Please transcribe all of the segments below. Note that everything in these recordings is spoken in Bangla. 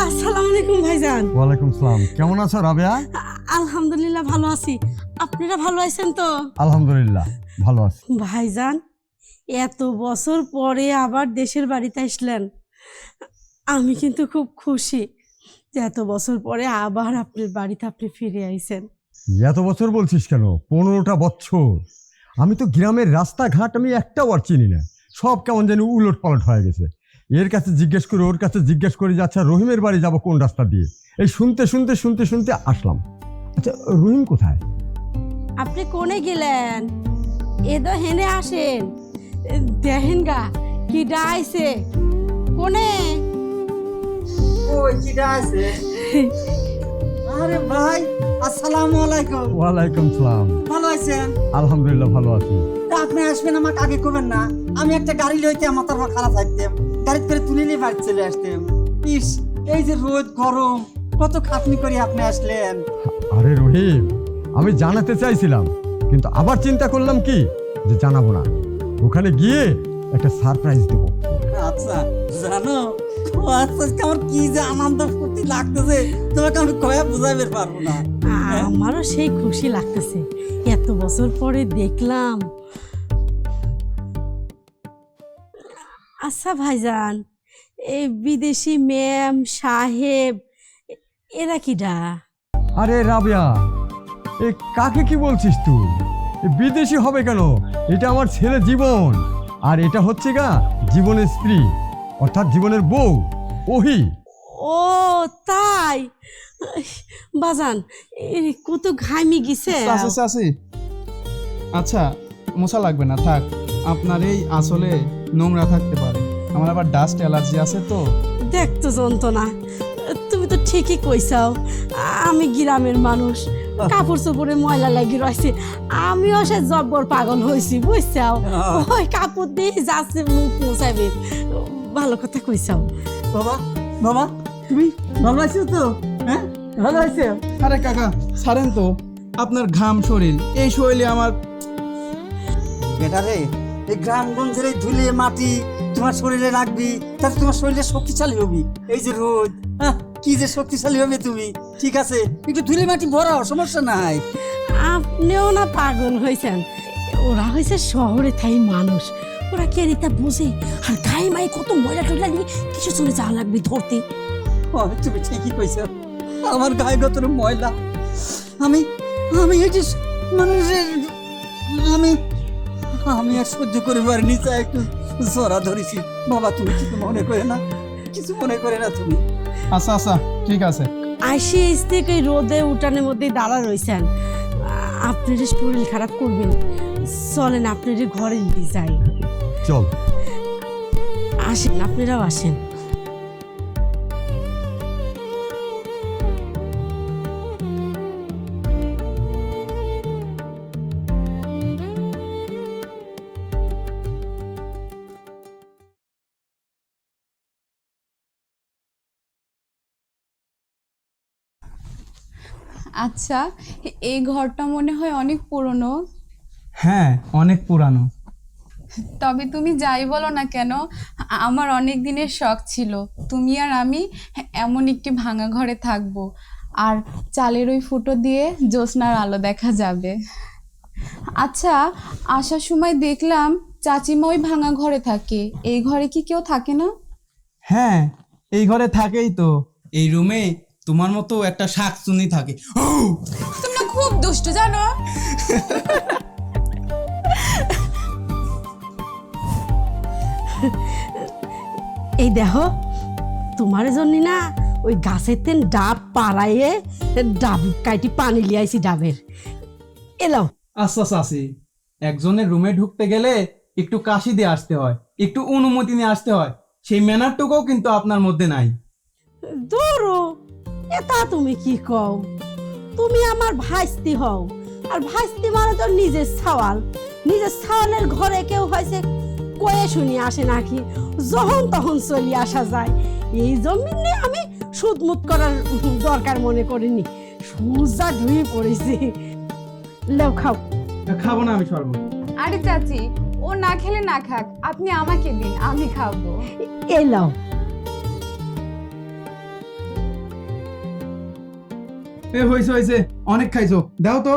আসসালামু আলাইকুম ভাইজান। ওয়ালাইকুম সালাম। কেমন আছো রাবেয়া? আলহামদুলিল্লাহ ভালো আছি। আপনারা ভালো আছেন তো? আলহামদুলিল্লাহ ভালো আছি। ভাইজান, এত বছর পরে আবার দেশের বাড়িতে আসলেন, আমি কিন্তু খুব খুশি যে এত বছর পরে আবার আপনার বাড়িতে আপনি ফিরে আইছেন। এত বছর বলছিস কেন? 15টা বছর। আমি তো গ্রামের রাস্তাঘাট আমি একটাও আর চিনি না, সব কেমন যেন উলট পালট হয়ে গেছে। এর কাছে জিজ্ঞেস করে ওর কাছে জিজ্ঞেস করে যে আচ্ছা রহিমের বাড়ি যাব কোন রাস্তা দিয়ে, এই শুনতে শুনতে শুনতে শুনতে আসলাম। আচ্ছা রহিম কোথায়? আপনি কোনে গেলেন? এদো হেনে আসেন, দেখেন গা কি ডাইছে কোনে। ওই কিটা আছে? আরে ভাই, আসসালামু আলাইকুম। ওয়ালাইকুম সালাম। ভালো আছেন? আলহামদুলিল্লাহ ভালো আছি। তা আপনি আসবেন আমাকে আগে করবেন না? আমি একটা গাড়ি লইতে আমার তারপর খারাপ থাকতাম, গাড়িতে করে তুলে নিয়ে বাড়ি চলে আসতাম। ইস, এই যে রোদ গরম, কত খাটনি করে আপনি আসলেন। আরে রহিম, আমি জানাতে চাইছিলাম কিন্তু আবার চিন্তা করলাম কি যে জানাবো না, ওখানে গিয়ে একটা সারপ্রাইজ দেবো। আচ্ছা জানো, আচ্ছা আমার কি যে আনন্দ ফুর্তি লাগতেছে তোমাকে আমি কয়ে বুঝাইতে পারবো না। আমারও সেই খুশি লাগতেছে, এত বছর পরে দেখলাম। আচ্ছা ভাইজান, এই বিদেশি ম্যাম সাহেব এরা কিডা? আরে রাবিয়া, এ কাকে কি বলছিস তুই? এ বিদেশি হবে কেন? এটা আমার ছেলে জীবন, আর এটা হচ্ছে গা জীবনের স্ত্রী, অর্থাৎ জীবনের বউ ওহি। ও তাই? বাজান কত ঘামি গেছে। চাচি, আচ্ছা মশা লাগবে না, থাক। আপনার এই আসলে নোংরা থাকতে পারে, আমার আবার ডাস্ট অ্যালার্জি আছে তো। দেখতো যন্ত্রণা, তুমি তো ঠিকই কইসাও। আমি গ্রামের মানুষ, কাপড় চোপড়ে ময়লা লাগি রয়েছে, আমিও সে জব্বর পাগল হয়েছি বুঝছাও। ওই কাপড় দিয়ে যাচ্ছে মুখ মুছাবে। ভালো কথা কইসাও। বাবা বাবা, তুমি ভালো আছো তো? হ্যাঁ ভালো আছো? আরে কাকা ছাড়েন তো, আপনার ঘাম শরীর, এই শরীরে আমার বেটা রে, এই গ্রামগঞ্জের এই ধুলে মাটি তোমার শরীরে রাখবি, তাতে তোমার শরীরে শক্তিশালী হবি। এই যে রোদ, কি যে শক্তিশালী হবে তুমি। ঠিক আছে, একটু ধুলে মাটি ভরাও, সমস্যা নাই। আপনিও না পাগল হয়েছেন? ওরা হয়েছে শহরে থাই মানুষ, ওরা কে রিতা বুঝে। আর গায়ে মায়ে কত ময়লা টয়লা নিয়ে কিছু চলে যাওয়া লাগবে ধরতে। তুমি ঠিকই কইছ, আমার গায়ে গতর ময়লা। আমি আমি এই যে মানে আমি আমি আর সহ্য করে পারিনি, চাই একটু জরা ধরেছি। বাবা তুমি কিছু মনে করে না, কিছু মনে করে না তুমি। আচ্ছা আচ্ছা ঠিক আছে। আইসি থেকে রোদে উঠানের মধ্যে দাঁড়া রয়েছেন, আপনার শরীর খারাপ করবেন। চলেন আপনার ঘরে নিয়ে যাই। চল আসেন, আপনারাও আসেন। আচ্ছা, এই ঘরটা মনে হয় অনেক পুরনো। হ্যাঁ অনেক পুরানো। তবে তুমি যাই বলো না কেন, আমার অনেক দিনের শখ ছিল তুমি আর আমি এমন একটি ভাঙা ঘরে থাকবো, আর চালের ওই ফুটো দিয়ে জ্যোৎস্নার আলো দেখা যাবে। আচ্ছা, আসার সময় দেখলাম চাচিমা ওই ভাঙা ঘরে থাকে, এই ঘরে কি কেউ থাকে না? হ্যাঁ এই ঘরে থাকেই তো, এই রুমে তোমার মতো একটা শাকচুনি থাকে। তোমরা খুব দুষ্ট জানো। এই দেখো, তোমার জন্য না ওই গাছের তেন ডাব পাড়াইয়ে ডাব কাইটি পানি লিয়াইছি ডাবের। এলাও। আচ্ছা চাচি, একজনের রুমে ঢুকতে গেলে একটু কাশি দিয়ে আসতে হয়, একটু অনুমতি নিয়ে আসতে হয়, সেই ম্যানারটুকুও কিন্তু আপনার মধ্যে নাই। দূরো, এটা তুমি কি কও? তুমি আমার ভাইস্তি হও, আর ভাইস্তি মানে তো নিজের ছাওয়াল। নিজের ছাওয়ালের ঘরে কেউ হয়েছে কয়ে শুনি আসে নাকি, যখন তখন চলি আসা যায়। এই জমিনে আমি সুদমুত করার দরকার মনে করিনি, সুজা ধুয়ে পড়েছি। লেও খাও। খাবো না আমি শরবত। আরে চাচি, ও না খেলে না খাক, আপনি আমাকে দিন, আমি খাবো। এই লাও। এ হয়েছে হয়েছে, অনেক খাইছো, দাও তো,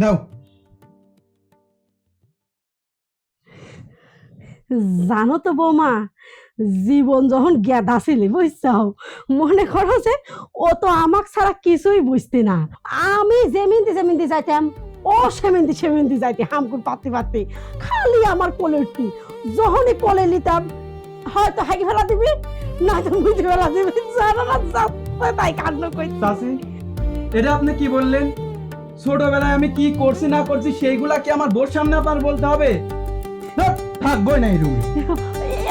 দাও। জানো তো বৌমা, জীবন যখন গেদা ছিলি বুঝছাও, মনে করো যে ও তো আমাক ছাড়া কিছুই বুঝতি না। আমি যেমিনতি যাইতাম, ও সেমিনতি যাইতে হামকুর পাতি পাতি খালি আমার কোলে উঠতি। যখনই কোলে নিতাম হয়তো হাঁকি ফেলা দিবি, না তো মুখে ফেলা দিবি, জানো না তাই কান্ড করছি। চাচি, এটা আপনি কি বললেন? ছোটবেলায় আমি কি করছি না করছি সেইগুলা কি আমার বোর সামনে আপনার বলতে হবে? থাকবোই না এই রুমে।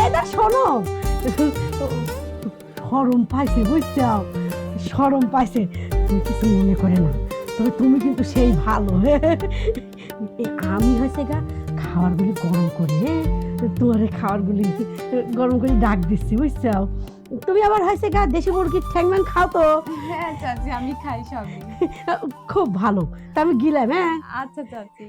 এটা শোনো, শরম পাইছে বুঝছাও, শরম পাইছে। তুমি কিছু মনে করে না, তবে তুমি কিন্তু সেই ভালো। আমি হয়েছে গা খাবারগুলি গরম করে, তোমার খাবারগুলি গরম করে ডাক দিচ্ছি বুঝছাও। তুমি আবার হয়েছে গা দেশি মুরগির ঠ্যাংম্যাং খাও তো? হ্যাঁ চাচি, আমি খাই সবই। খুব ভালো, তা আমি গেলাম। হ্যাঁ আচ্ছা চাচি।